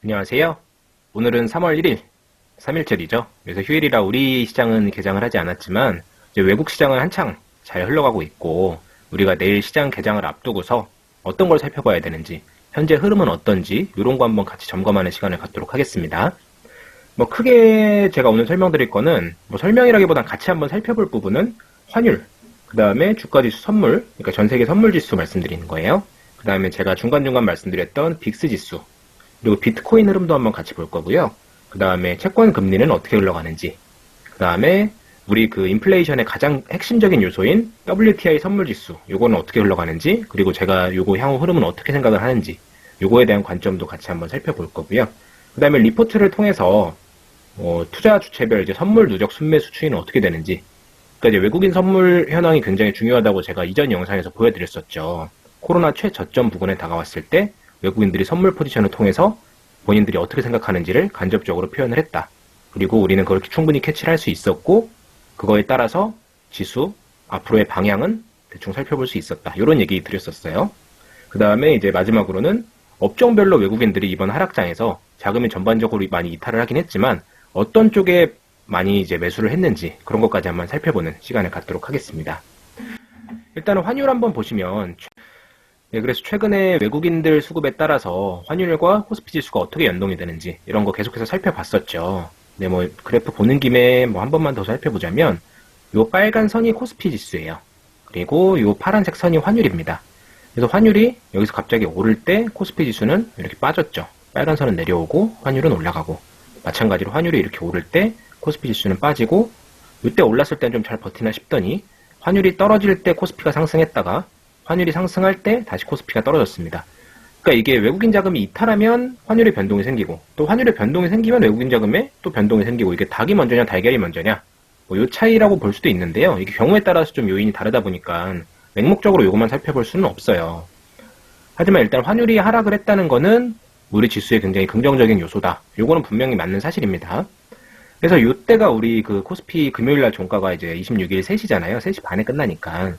안녕하세요. 오늘은 3월 1일, 3일절이죠. 그래서 휴일이라 우리 시장은 개장을 하지 않았지만 이제 외국 시장은 한창 잘 흘러가고 있고 우리가 내일 시장 개장을 앞두고서 어떤 걸 살펴봐야 되는지 현재 흐름은 어떤지 이런 거 한번 같이 점검하는 시간을 갖도록 하겠습니다. 뭐 크게 제가 오늘 설명드릴 거는 뭐 설명이라기보단 같이 한번 살펴볼 부분은 환율, 그 다음에 주가지수 선물, 그러니까 전세계 선물지수 말씀드리는 거예요. 그 다음에 제가 중간중간 말씀드렸던 빅스지수, 그리고 비트코인 흐름도 한번 같이 볼 거고요. 그 다음에 채권 금리는 어떻게 흘러가는지, 그 다음에 우리 그 인플레이션의 가장 핵심적인 요소인 WTI 선물지수, 요거는 어떻게 흘러가는지, 그리고 제가 요거 향후 흐름은 어떻게 생각을 하는지, 요거에 대한 관점도 같이 한번 살펴볼 거고요. 그 다음에 리포트를 통해서 투자 주체별 이제 선물 누적 순매수 추이는 어떻게 되는지, 그러니까 이제 외국인 선물 현황이 굉장히 중요하다고 제가 이전 영상에서 보여드렸었죠. 코로나 최저점 부근에 다가왔을 때 외국인들이 선물 포지션을 통해서 본인들이 어떻게 생각하는지를 간접적으로 표현을 했다. 그리고 우리는 그렇게 충분히 캐치를 할 수 있었고 그거에 따라서 지수 앞으로의 방향은 대충 살펴볼 수 있었다. 이런 얘기 드렸었어요. 그 다음에 이제 마지막으로는 업종별로 외국인들이 이번 하락장에서 자금이 전반적으로 많이 이탈을 하긴 했지만 어떤 쪽에 많이 이제 매수를 했는지 그런 것까지 한번 살펴보는 시간을 갖도록 하겠습니다. 일단은 환율 한번 보시면 그래서 최근에 외국인들 수급에 따라서 환율과 코스피 지수가 어떻게 연동이 되는지 이런 거 계속해서 살펴봤었죠. 네, 뭐 그래프 보는 김에 뭐 한 번만 더 살펴보자면 요 빨간 선이 코스피 지수예요. 그리고 요 파란색 선이 환율입니다. 그래서 환율이 여기서 갑자기 오를 때 코스피 지수는 이렇게 빠졌죠. 빨간 선은 내려오고 환율은 올라가고 마찬가지로 환율이 이렇게 오를 때 코스피 지수는 빠지고 이때 올랐을 땐 좀 잘 버티나 싶더니 환율이 떨어질 때 코스피가 상승했다가 환율이 상승할 때 다시 코스피가 떨어졌습니다. 그러니까 이게 외국인 자금이 이탈하면 환율의 변동이 생기고 또 환율의 변동이 생기면 외국인 자금에 또 변동이 생기고 이게 닭이 먼저냐 달걀이 먼저냐 뭐 요 차이라고 볼 수도 있는데요. 이게 경우에 따라서 좀 요인이 다르다 보니까 맹목적으로 요것만 살펴볼 수는 없어요. 하지만 일단 환율이 하락을 했다는 거는 우리 지수에 굉장히 긍정적인 요소다. 요거는 분명히 맞는 사실입니다. 그래서 요때가 우리 그 코스피 금요일날 종가가 이제 26일 3시잖아요. 3시 반에 끝나니까.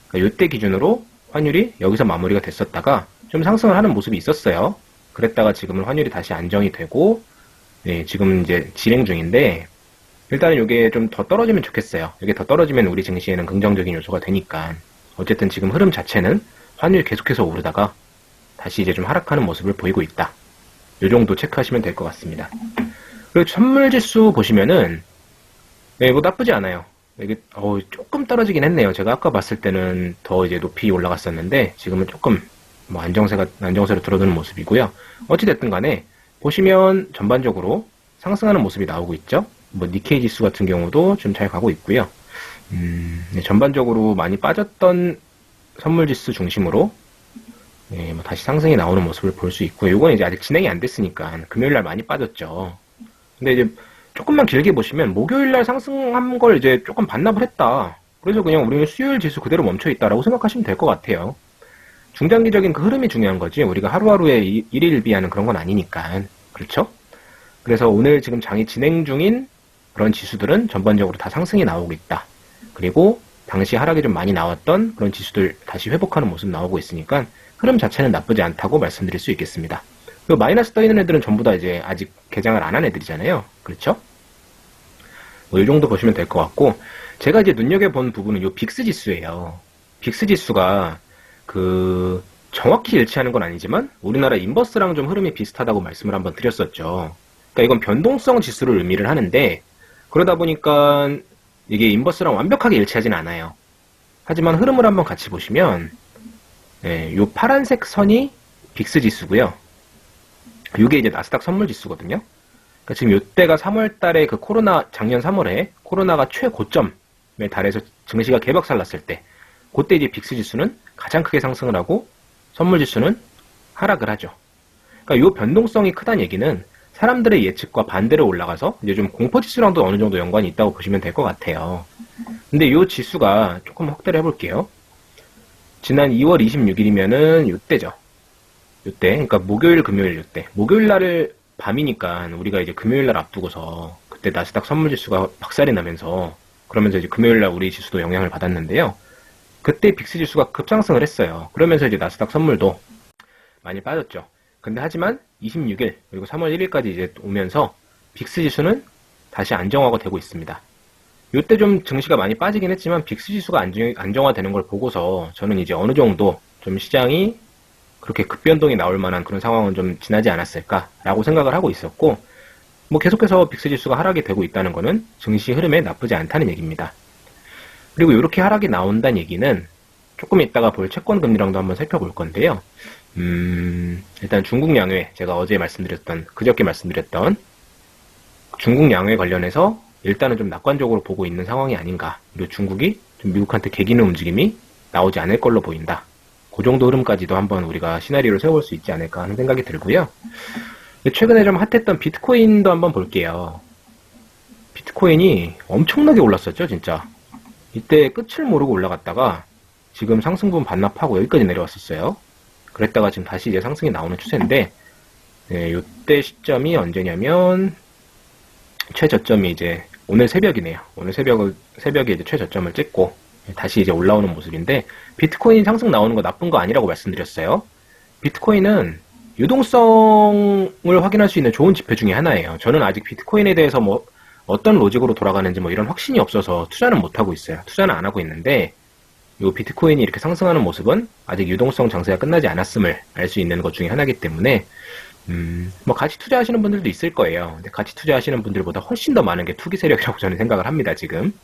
그러니까 요때 기준으로 환율이 여기서 마무리가 됐었다가 좀 상승을 하는 모습이 있었어요. 그랬다가 지금은 환율이 다시 안정이 되고, 네, 지금 이제 진행 중인데, 일단은 이게 좀 더 떨어지면 좋겠어요. 이게 더 떨어지면 우리 증시에는 긍정적인 요소가 되니까. 어쨌든 지금 흐름 자체는 환율이 계속해서 오르다가 다시 이제 좀 하락하는 모습을 보이고 있다. 요 정도 체크하시면 될 것 같습니다. 그리고 선물지수 보시면은, 네, 뭐 나쁘지 않아요. 이게 조금 떨어지긴 했네요. 제가 아까 봤을 때는 더 이제 높이 올라갔었는데 지금은 조금 뭐 안정세로 들어드는 모습이고요. 어찌됐든 간에 보시면 전반적으로 상승하는 모습이 나오고 있죠. 뭐 니케이 지수 같은 경우도 좀 잘 가고 있고요. 네, 전반적으로 많이 빠졌던 선물지수 중심으로 네, 뭐 다시 상승이 나오는 모습을 볼 수 있고요. 이건 이제 아직 진행이 안 됐으니까 금요일날 많이 빠졌죠. 근데 이제 조금만 길게 보시면 목요일날 상승한 걸 이제 조금 반납을 했다. 그래서 그냥 우리는 수요일 지수 그대로 멈춰 있다라고 생각하시면 될 것 같아요. 중장기적인 그 흐름이 중요한 거지 우리가 하루하루에 일일비하는 그런 건 아니니까. 그렇죠? 그래서 오늘 지금 장이 진행 중인 그런 지수들은 전반적으로 다 상승이 나오고 있다. 그리고 당시 하락이 좀 많이 나왔던 그런 지수들 다시 회복하는 모습 나오고 있으니까 흐름 자체는 나쁘지 않다고 말씀드릴 수 있겠습니다. 그리고 마이너스 떠 있는 애들은 전부 다 이제 아직 개장을 안 한 애들이잖아요. 그렇죠? 뭐 이 정도 보시면 될 것 같고, 제가 이제 눈여겨본 부분은 요 빅스 지수예요. 빅스 지수가 그 정확히 일치하는 건 아니지만 우리나라 인버스랑 좀 흐름이 비슷하다고 말씀을 한번 드렸었죠. 그러니까 이건 변동성 지수를 의미를 하는데 그러다 보니까 이게 인버스랑 완벽하게 일치하진 않아요. 하지만 흐름을 한번 같이 보시면 네, 요 파란색 선이 빅스 지수고요. 이게 이제 나스닥 선물 지수거든요. 그러니까 지금 이때가 3월 달에 그 작년 3월에 코로나가 최고점에 달해서 증시가 개박살 났을 때, 그때 이제 빅스 지수는 가장 크게 상승을 하고 선물 지수는 하락을 하죠. 그러니까 이 변동성이 크다는 얘기는 사람들의 예측과 반대로 올라가서 이제 좀 공포 지수랑도 어느 정도 연관이 있다고 보시면 될 것 같아요. 근데 이 지수가 조금 확대를 해볼게요. 지난 2월 26일이면은 이때죠. 이때, 그러니까 목요일, 금요일 이때. 목요일 날을 밤이니까 우리가 이제 금요일 날 앞두고서 그때 나스닥 선물 지수가 박살이 나면서 그러면서 이제 금요일 날 우리 지수도 영향을 받았는데요. 그때 빅스 지수가 급상승을 했어요. 그러면서 이제 나스닥 선물도 많이 빠졌죠. 근데 하지만 26일 그리고 3월 1일까지 이제 오면서 빅스 지수는 다시 안정화가 되고 있습니다. 이때 좀 증시가 많이 빠지긴 했지만 빅스 지수가 안정화되는 걸 보고서 저는 이제 어느 정도 좀 시장이 그렇게 급변동이 나올 만한 그런 상황은 좀 지나지 않았을까라고 생각을 하고 있었고, 뭐 계속해서 빅스 지수가 하락이 되고 있다는 거는 증시 흐름에 나쁘지 않다는 얘기입니다. 그리고 이렇게 하락이 나온다는 얘기는 조금 이따가 볼 채권 금리랑도 한번 살펴볼 건데요. 일단 중국 양회, 제가 그저께 말씀드렸던 중국 양회 관련해서 일단은 좀 낙관적으로 보고 있는 상황이 아닌가. 그리고 중국이 좀 미국한테 개기는 움직임이 나오지 않을 걸로 보인다. 그 정도 흐름까지도 한번 우리가 시나리오를 세워볼 수 있지 않을까 하는 생각이 들고요. 최근에 좀 핫했던 비트코인도 한번 볼게요. 비트코인이 엄청나게 올랐었죠, 진짜. 이때 끝을 모르고 올라갔다가 지금 상승분 반납하고 여기까지 내려왔었어요. 그랬다가 지금 다시 이제 상승이 나오는 추세인데, 네, 요때 시점이 언제냐면 최저점이 이제 오늘 새벽이네요. 오늘 새벽에 이제 최저점을 찍고 다시 이제 올라오는 모습인데, 비트코인 상승 나오는 거 나쁜 거 아니라고 말씀드렸어요. 비트코인은 유동성을 확인할 수 있는 좋은 지표 중에 하나예요. 저는 아직 비트코인에 대해서 뭐 어떤 로직으로 돌아가는지 뭐 이런 확신이 없어서 투자는 못 하고 있어요. 투자는 안 하고 있는데, 이 비트코인이 이렇게 상승하는 모습은 아직 유동성 장세가 끝나지 않았음을 알 수 있는 것 중에 하나이기 때문에 뭐 같이 투자하시는 분들도 있을 거예요. 근데 같이 투자하시는 분들보다 훨씬 더 많은 게 투기 세력이라고 저는 생각을 합니다, 지금.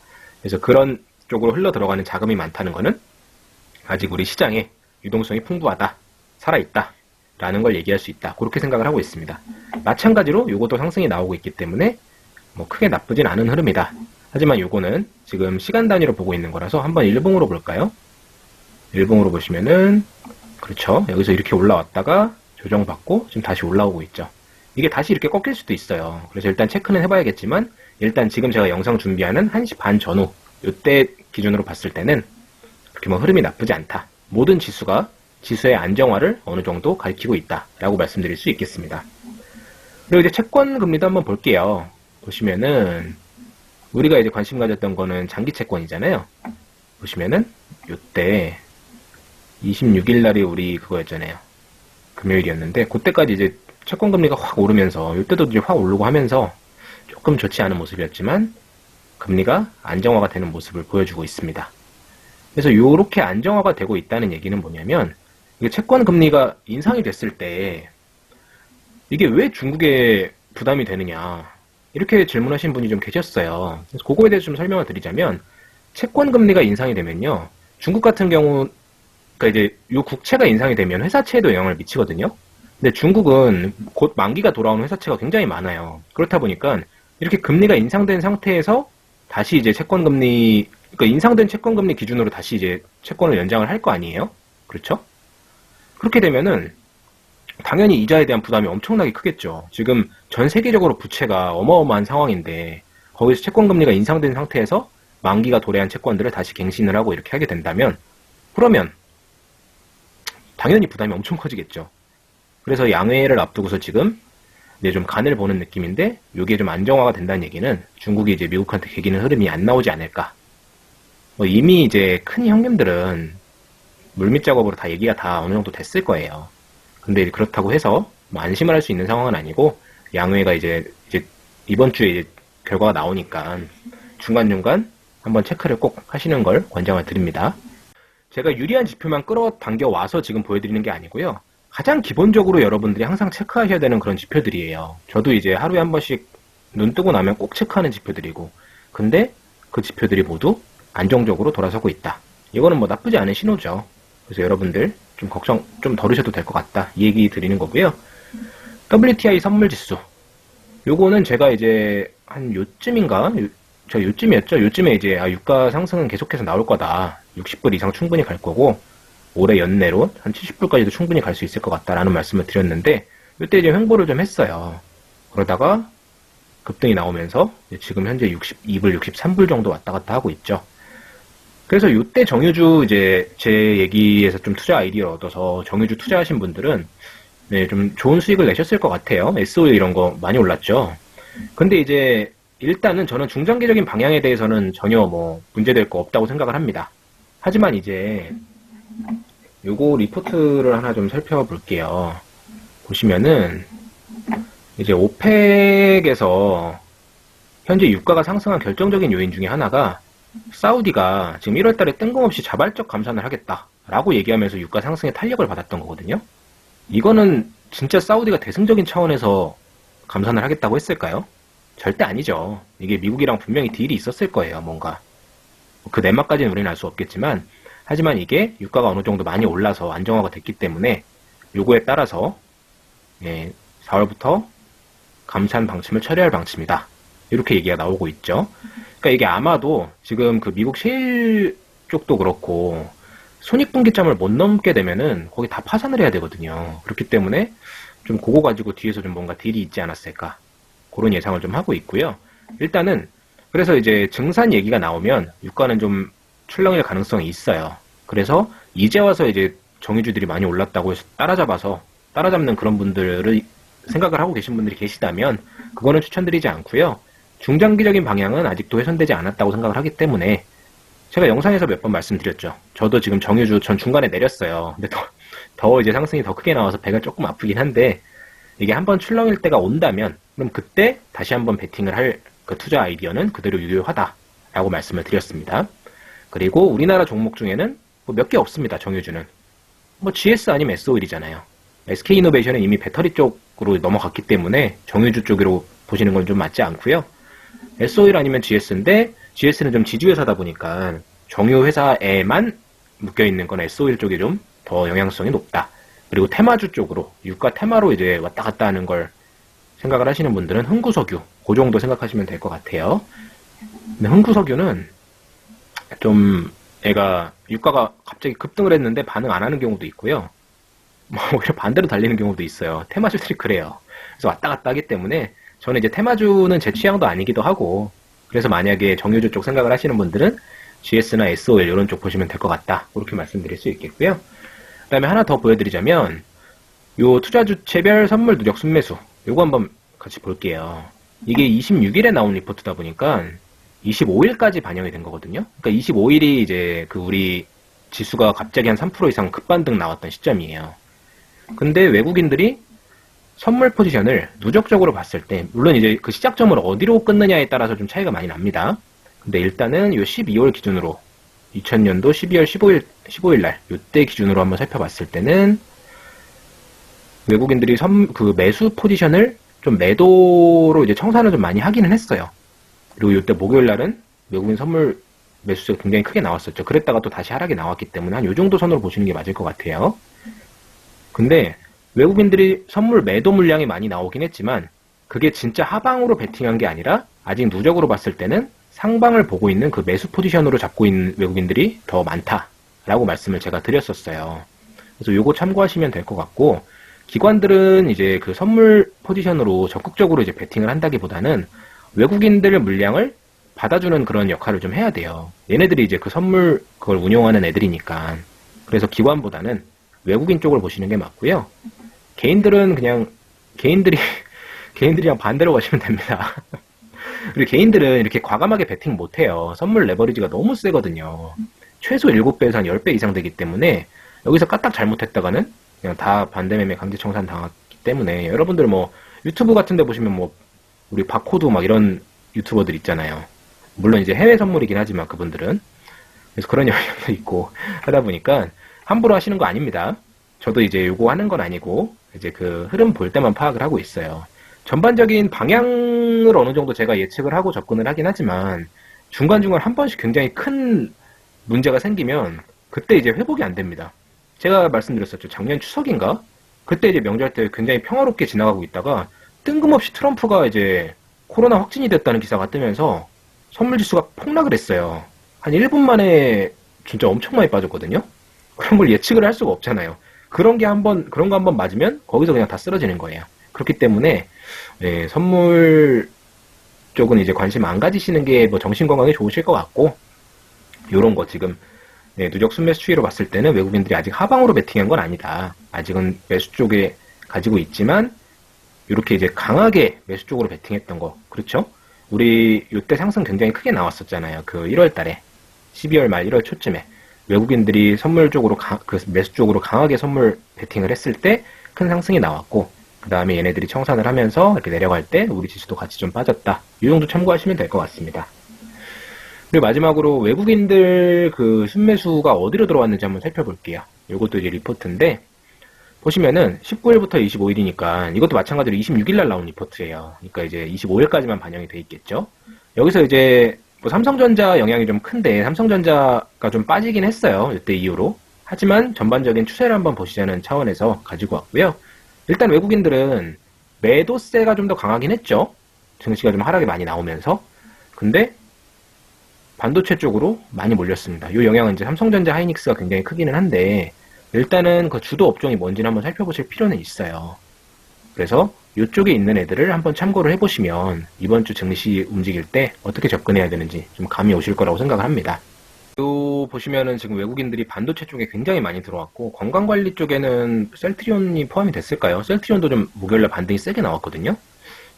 그래서 그런 쪽으로 흘러 들어가는 자금이 많다는 거는 아직 우리 시장에 유동성이 풍부하다, 살아있다 라는 걸 얘기할 수 있다, 그렇게 생각을 하고 있습니다. 마찬가지로 요것도 상승이 나오고 있기 때문에 뭐 크게 나쁘진 않은 흐름이다. 하지만 요거는 지금 시간 단위로 보고 있는 거라서 한번 일봉으로 볼까요? 일봉으로 보시면은 그렇죠, 여기서 이렇게 올라왔다가 조정받고 지금 다시 올라오고 있죠. 이게 다시 이렇게 꺾일 수도 있어요. 그래서 일단 체크는 해봐야겠지만, 일단 지금 제가 영상 준비하는 1시 반 전후 요때 기준으로 봤을 때는 그렇게 뭐 흐름이 나쁘지 않다. 모든 지수의 안정화를 어느 정도 가리키고 있다라고 말씀드릴 수 있겠습니다. 그리고 이제 채권 금리도 한번 볼게요. 보시면은 우리가 이제 관심 가졌던 거는 장기 채권이잖아요. 보시면은 요때 26일 날이 우리 그거였잖아요. 금요일이었는데, 그때까지 이제 채권 금리가 확 오르면서 요때도 이제 확 오르고 하면서 조금 좋지 않은 모습이었지만 금리가 안정화가 되는 모습을 보여주고 있습니다. 그래서 요렇게 안정화가 되고 있다는 얘기는 뭐냐면, 이게 채권 금리가 인상이 됐을 때 이게 왜 중국에 부담이 되느냐, 이렇게 질문하신 분이 좀 계셨어요. 그래서 그거에 대해서 좀 설명을 드리자면, 채권 금리가 인상이 되면요, 중국 같은 경우, 그러니까 이제 요 국채가 인상이 되면 회사채에도 영향을 미치거든요. 근데 중국은 곧 만기가 돌아오는 회사채가 굉장히 많아요. 그렇다 보니까 이렇게 금리가 인상된 상태에서 다시 이제 채권 금리, 그러니까 인상된 채권 금리 기준으로 다시 이제 채권을 연장을 할 거 아니에요? 그렇죠? 그렇게 되면은 당연히 이자에 대한 부담이 엄청나게 크겠죠. 지금 전 세계적으로 부채가 어마어마한 상황인데, 거기서 채권 금리가 인상된 상태에서 만기가 도래한 채권들을 다시 갱신을 하고 이렇게 하게 된다면, 그러면 당연히 부담이 엄청 커지겠죠. 그래서 양회를 앞두고서 지금 이제 좀 간을 보는 느낌인데, 이게 좀 안정화가 된다는 얘기는 중국이 이제 미국한테 개기는 흐름이 안 나오지 않을까. 뭐 이미 이제 큰 형님들은 물밑 작업으로 다 얘기가 다 어느 정도 됐을 거예요. 근데 그렇다고 해서 뭐 안심을 할 수 있는 상황은 아니고, 양회가 이제 이번 주에 이제 결과가 나오니까 중간중간 한번 체크를 꼭 하시는 걸 권장을 드립니다. 제가 유리한 지표만 끌어당겨 와서 지금 보여드리는 게 아니고요, 가장 기본적으로 여러분들이 항상 체크하셔야 되는 그런 지표들이에요. 저도 이제 하루에 한 번씩 눈 뜨고 나면 꼭 체크하는 지표들이고, 근데 그 지표들이 모두 안정적으로 돌아서고 있다. 이거는 뭐 나쁘지 않은 신호죠. 그래서 여러분들 좀 걱정 좀 덜으셔도 될 것 같다, 이 얘기 드리는 거고요. WTI 선물 지수, 요거는 제가 이제 한 요쯤인가, 요쯤이었죠. 요쯤에 이제 유가 상승은 계속해서 나올 거다, 60불 이상 충분히 갈 거고 올해 연내로 한 70불까지도 충분히 갈 수 있을 것 같다라는 말씀을 드렸는데, 이때 이제 횡보를 좀 했어요. 그러다가 급등이 나오면서 지금 현재 62불, 63불 정도 왔다 갔다 하고 있죠. 그래서 이때 정유주 이제 제 얘기에서 좀 투자 아이디어를 얻어서 정유주 투자하신 분들은 네, 좀 좋은 수익을 내셨을 것 같아요. SOE 이런 거 많이 올랐죠. 근데 이제 일단은 저는 중장기적인 방향에 대해서는 전혀 뭐 문제될 거 없다고 생각을 합니다. 하지만 이제 요거 리포트를 하나 좀 살펴볼게요. 보시면은 이제 오펙에서 현재 유가가 상승한 결정적인 요인 중에 하나가 사우디가 지금 1월 달에 뜬금없이 자발적 감산을 하겠다라고 얘기하면서 유가 상승에 탄력을 받았던 거거든요. 이거는 진짜 사우디가 대승적인 차원에서 감산을 하겠다고 했을까요? 절대 아니죠. 이게 미국이랑 분명히 딜이 있었을 거예요, 뭔가. 그 내막까지는 우리는 알 수 없겠지만, 하지만 이게 유가가 어느 정도 많이 올라서 안정화가 됐기 때문에 요거에 따라서 4월부터 감산 방침을 처리할 방침이다. 이렇게 얘기가 나오고 있죠. 그러니까 이게 아마도 지금 그 미국 셰일 쪽도 그렇고 손익분기점을 못 넘게 되면은 거기 다 파산을 해야 되거든요. 그렇기 때문에 좀 그거 가지고 뒤에서 좀 뭔가 딜이 있지 않았을까. 그런 예상을 좀 하고 있고요. 일단은 그래서 이제 증산 얘기가 나오면 유가는 좀 출렁일 가능성이 있어요. 그래서 이제 와서 이제 정유주들이 많이 올랐다고 해서 따라잡는 그런 분들을 생각을 하고 계신 분들이 계시다면 그거는 추천드리지 않고요. 중장기적인 방향은 아직도 훼손되지 않았다고 생각을 하기 때문에 제가 영상에서 몇 번 말씀드렸죠. 저도 지금 정유주 전 중간에 내렸어요. 근데 더 이제 상승이 더 크게 나와서 배가 조금 아프긴 한데 이게 한번 출렁일 때가 온다면 그럼 그때 다시 한번 베팅을 할 그 투자 아이디어는 그대로 유효하다라고 말씀을 드렸습니다. 그리고 우리나라 종목 중에는 뭐 몇 개 없습니다. 정유주는. 뭐 GS 아니면 S오일이잖아요. SK이노베이션은 이미 배터리 쪽으로 넘어갔기 때문에 정유주 쪽으로 보시는 건 좀 맞지 않고요. S오일 아니면 GS인데 GS는 좀 지주회사다 보니까 정유회사에만 묶여있는 건 S오일 쪽이 좀 더 영향성이 높다. 그리고 테마주 쪽으로 유가 테마로 이제 왔다 갔다 하는 걸 생각을 하시는 분들은 흥구석유 그 정도 생각하시면 될 것 같아요. 근데 흥구석유는 좀 애가 유가가 갑자기 급등을 했는데 반응 안 하는 경우도 있고요. 뭐 오히려 반대로 달리는 경우도 있어요. 테마주들이 그래요. 그래서 왔다 갔다 하기 때문에 저는 이제 테마주는 제 취향도 아니기도 하고 그래서 만약에 정유주 쪽 생각을 하시는 분들은 GS나 SOL 이런 쪽 보시면 될 것 같다. 그렇게 말씀드릴 수 있겠고요. 그 다음에 하나 더 보여드리자면 요 투자주체별 선물 누적 순매수 요거 한번 같이 볼게요. 이게 26일에 나온 리포트다 보니까 25일까지 반영이 된 거거든요. 그러니까 25일이 이제 그 우리 지수가 갑자기 한 3% 이상 급반등 나왔던 시점이에요. 근데 외국인들이 선물 포지션을 누적적으로 봤을 때, 물론 이제 그 시작점을 어디로 끊느냐에 따라서 좀 차이가 많이 납니다. 근데 일단은 요 12월 기준으로, 2000년도 12월 15일 날, 요때 기준으로 한번 살펴봤을 때는, 외국인들이 그 매수 포지션을 좀 매도로 이제 청산을 좀 많이 하기는 했어요. 그리고 요때 목요일 날은 외국인 선물 매수세가 굉장히 크게 나왔었죠. 그랬다가 또 다시 하락이 나왔기 때문에 한 요 정도 선으로 보시는 게 맞을 것 같아요. 근데 외국인들이 선물 매도 물량이 많이 나오긴 했지만 그게 진짜 하방으로 베팅한 게 아니라 아직 누적으로 봤을 때는 상방을 보고 있는 그 매수 포지션으로 잡고 있는 외국인들이 더 많다라고 말씀을 제가 드렸었어요. 그래서 요거 참고하시면 될 것 같고 기관들은 이제 그 선물 포지션으로 적극적으로 이제 베팅을 한다기보다는 외국인들 물량을 받아주는 그런 역할을 좀 해야 돼요. 얘네들이 이제 그 선물 그걸 운용하는 애들이니까. 그래서 기관보다는 외국인 쪽을 보시는 게 맞고요. 개인들은 그냥 개인들이랑 반대로 가시면 됩니다. 그리고 개인들은 이렇게 과감하게 베팅 못해요. 선물 레버리지가 너무 세거든요. 최소 7배에서 한 10배 이상 되기 때문에 여기서 까딱 잘못했다가는 그냥 다 반대매매 강제 청산 당했기 때문에 여러분들 뭐 유튜브 같은 데 보시면 뭐 우리 바코드 막 이런 유튜버들 있잖아요. 물론 이제 해외 선물이긴 하지만 그분들은 그래서 그런 영향도 있고 하다 보니까 함부로 하시는 거 아닙니다. 저도 이제 요거 하는 건 아니고 이제 그 흐름 볼 때만 파악을 하고 있어요. 전반적인 방향을 어느 정도 제가 예측을 하고 접근을 하긴 하지만 중간중간 한 번씩 굉장히 큰 문제가 생기면 그때 이제 회복이 안 됩니다. 제가 말씀드렸었죠. 작년 추석인가? 그때 이제 명절 때 굉장히 평화롭게 지나가고 있다가 뜬금없이 트럼프가 이제 코로나 확진이 됐다는 기사가 뜨면서 선물 지수가 폭락을 했어요. 한 1분 만에 진짜 엄청 많이 빠졌거든요. 그런 걸 예측을 할 수가 없잖아요. 그런 거 한번 맞으면 거기서 그냥 다 쓰러지는 거예요. 그렇기 때문에 선물 쪽은 이제 관심 안 가지시는 게 뭐 정신 건강에 좋으실 것 같고 요런 거 지금 누적 순매수 추이로 봤을 때는 외국인들이 아직 하방으로 베팅한 건 아니다. 아직은 매수 쪽에 가지고 있지만 이렇게 이제 강하게 매수 쪽으로 베팅했던 거 그렇죠? 우리 이때 상승 굉장히 크게 나왔었잖아요. 그 1월 달에 12월 말 1월 초쯤에 외국인들이 선물 쪽으로 그 매수 쪽으로 강하게 선물 베팅을 했을 때 큰 상승이 나왔고 그 다음에 얘네들이 청산을 하면서 이렇게 내려갈 때 우리 지수도 같이 좀 빠졌다. 이 정도 참고하시면 될 것 같습니다. 그리고 마지막으로 외국인들 그 순매수가 어디로 들어왔는지 한번 살펴볼게요. 이것도 이제 리포트인데 보시면은 19일부터 25일이니까 이것도 마찬가지로 26일 날 나온 리포트예요. 그러니까 이제 25일까지만 반영이 돼 있겠죠. 여기서 이제 뭐 삼성전자 영향이 좀 큰데 삼성전자가 좀 빠지긴 했어요. 이때 이후로. 하지만 전반적인 추세를 한번 보시자는 차원에서 가지고 왔고요. 일단 외국인들은 매도세가 좀 더 강하긴 했죠. 증시가 좀 하락이 많이 나오면서. 근데 반도체 쪽으로 많이 몰렸습니다. 이 영향은 이제 삼성전자, 하이닉스가 굉장히 크기는 한데 일단은 그 주도 업종이 뭔지는 한번 살펴보실 필요는 있어요. 그래서 이쪽에 있는 애들을 한번 참고를 해보시면 이번 주 증시 움직일 때 어떻게 접근해야 되는지 좀 감이 오실 거라고 생각을 합니다. 또 보시면은 지금 외국인들이 반도체 쪽에 굉장히 많이 들어왔고 건강관리 쪽에는 셀트리온이 포함이 됐을까요? 셀트리온도 좀 목요일날 반등이 세게 나왔거든요.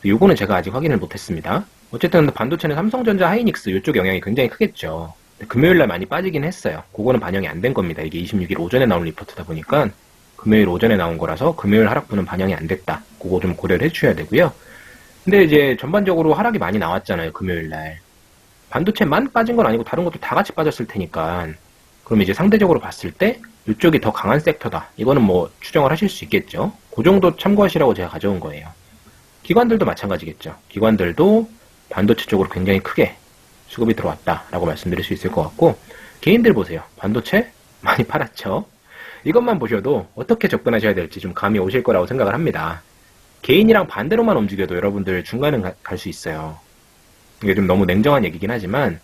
요거는 제가 아직 확인을 못했습니다. 어쨌든 반도체는 삼성전자, 하이닉스 이쪽 영향이 굉장히 크겠죠. 금요일날 많이 빠지긴 했어요. 그거는 반영이 안 된 겁니다. 이게 26일 오전에 나온 리포트다 보니까 금요일 오전에 나온 거라서 금요일 하락분은 반영이 안 됐다. 그거 좀 고려를 해주셔야 되고요. 근데 이제 전반적으로 하락이 많이 나왔잖아요. 금요일날. 반도체만 빠진 건 아니고 다른 것도 다 같이 빠졌을 테니까 그럼 이제 상대적으로 봤을 때 이쪽이 더 강한 섹터다. 이거는 뭐 추정을 하실 수 있겠죠. 그 정도 참고하시라고 제가 가져온 거예요. 기관들도 마찬가지겠죠. 기관들도 반도체 쪽으로 굉장히 크게 수급이 들어왔다라고 말씀드릴 수 있을 것 같고 개인들 보세요. 반도체 많이 팔았죠. 이것만 보셔도 어떻게 접근하셔야 될지 좀 감이 오실 거라고 생각을 합니다. 개인이랑 반대로만 움직여도 여러분들 중간은 갈 수 있어요. 이게 좀 너무 냉정한 얘기긴 하지만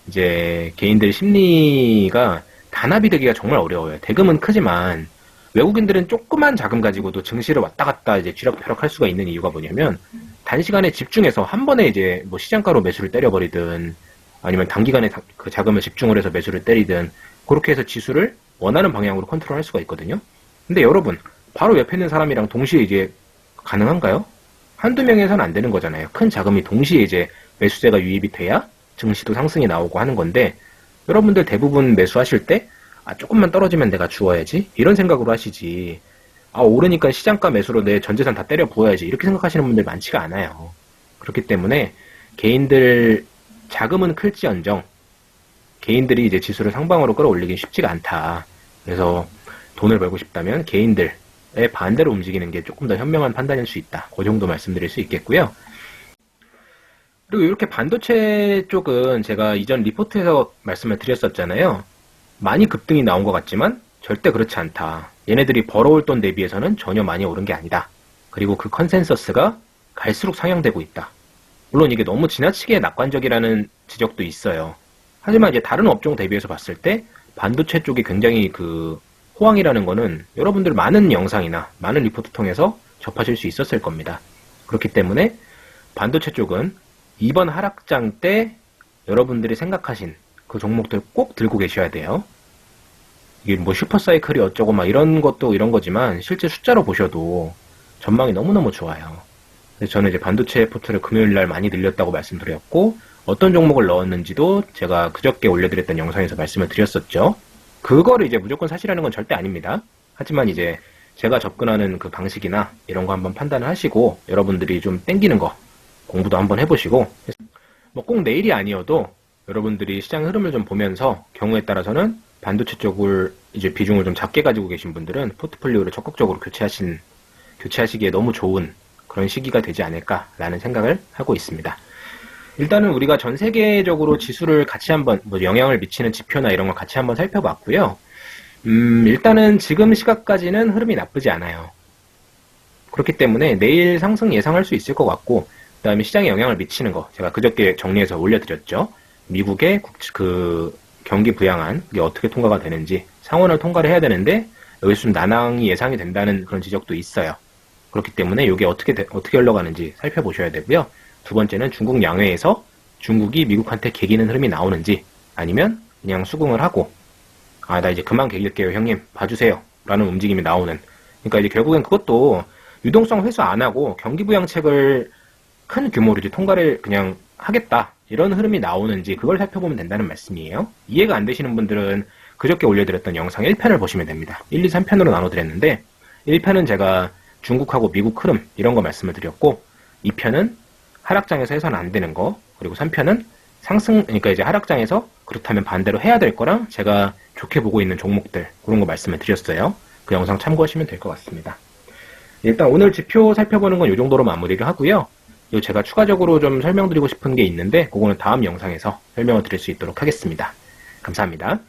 이제 개인들 심리가 단합이 되기가 정말 어려워요. 대금은 크지만 외국인들은 조그만 자금 가지고도 증시를 왔다 갔다 이제 쥐락펴락 할 수가 있는 이유가 뭐냐면 단시간에 집중해서 한 번에 이제 뭐 시장가로 매수를 때려버리든 아니면 단기간에 그 자금을 집중을 해서 매수를 때리든 그렇게 해서 지수를 원하는 방향으로 컨트롤할 수가 있거든요. 근데 여러분 바로 옆에 있는 사람이랑 동시에 이제 가능한가요? 한두 명에서는 안 되는 거잖아요. 큰 자금이 동시에 이제 매수세가 유입이 돼야 증시도 상승이 나오고 하는 건데 여러분들 대부분 매수하실 때 조금만 떨어지면 내가 주워야지 이런 생각으로 하시지 오르니까 시장가 매수로 내 전재산 다 때려 부어야지 이렇게 생각하시는 분들 많지가 않아요. 그렇기 때문에 개인들 자금은 클지언정 개인들이 이제 지수를 상방으로 끌어올리긴 쉽지가 않다. 그래서 돈을 벌고 싶다면 개인들의 반대로 움직이는 게 조금 더 현명한 판단일 수 있다. 그 정도 말씀드릴 수 있겠고요. 그리고 이렇게 반도체 쪽은 제가 이전 리포트에서 말씀을 드렸었잖아요. 많이 급등이 나온 것 같지만 절대 그렇지 않다. 얘네들이 벌어올 돈 대비해서는 전혀 많이 오른 게 아니다. 그리고 그 컨센서스가 갈수록 상향되고 있다. 물론 이게 너무 지나치게 낙관적이라는 지적도 있어요. 하지만 이제 다른 업종 대비해서 봤을 때 반도체 쪽이 굉장히 그 호황이라는 거는 여러분들 많은 영상이나 많은 리포트 통해서 접하실 수 있었을 겁니다. 그렇기 때문에 반도체 쪽은 이번 하락장 때 여러분들이 생각하신 그 종목들 꼭 들고 계셔야 돼요. 이게 뭐 슈퍼사이클이 어쩌고 막 이런 것도 이런 거지만 실제 숫자로 보셔도 전망이 너무너무 좋아요. 그래서 저는 이제 반도체 포트를 금요일날 많이 늘렸다고 말씀드렸고 어떤 종목을 넣었는지도 제가 그저께 올려드렸던 영상에서 말씀을 드렸었죠. 그거를 이제 무조건 사시라는 건 절대 아닙니다. 하지만 이제 제가 접근하는 그 방식이나 이런 거 한번 판단을 하시고 여러분들이 좀 땡기는 거 공부도 한번 해보시고 뭐 꼭 내일이 아니어도 여러분들이 시장 흐름을 좀 보면서 경우에 따라서는 반도체 쪽을 이제 비중을 좀 작게 가지고 계신 분들은 포트폴리오를 적극적으로 교체하시기에 너무 좋은 그런 시기가 되지 않을까라는 생각을 하고 있습니다. 일단은 우리가 전 세계적으로 지수를 같이 한번 뭐 영향을 미치는 지표나 이런 걸 같이 한번 살펴봤고요. 일단은 지금 시각까지는 흐름이 나쁘지 않아요. 그렇기 때문에 내일 상승 예상할 수 있을 것 같고 그 다음에 시장에 영향을 미치는 거 제가 그저께 정리해서 올려드렸죠. 미국의 그 경기 부양안 이게 어떻게 통과가 되는지 상원을 통과를 해야 되는데 여기서 좀 난항이 예상이 된다는 그런 지적도 있어요. 그렇기 때문에 이게 어떻게 흘러가는지 살펴보셔야 되고요. 두 번째는 중국 양회에서 중국이 미국한테 개기는 흐름이 나오는지 아니면 그냥 수긍을 하고 나 이제 그만 개길게요 형님 봐주세요 라는 움직임이 나오는 그러니까 이제 결국엔 그것도 유동성 회수 안 하고 경기 부양책을 큰 규모로 이제 통과를 그냥 하겠다 이런 흐름이 나오는지 그걸 살펴보면 된다는 말씀이에요. 이해가 안 되시는 분들은 그저께 올려드렸던 영상 1편을 보시면 됩니다. 1, 2, 3편으로 나눠드렸는데 1편은 제가 중국하고 미국 흐름 이런 거 말씀을 드렸고 2편은 하락장에서 해서는 안 되는 거 그리고 3편은 상승 그러니까 이제 하락장에서 그렇다면 반대로 해야 될 거랑 제가 좋게 보고 있는 종목들 그런 거 말씀을 드렸어요. 그 영상 참고하시면 될 것 같습니다. 일단 오늘 지표 살펴보는 건 이 정도로 마무리를 하고요. 제가 추가적으로 좀 설명드리고 싶은 게 있는데 그거는 다음 영상에서 설명을 드릴 수 있도록 하겠습니다. 감사합니다.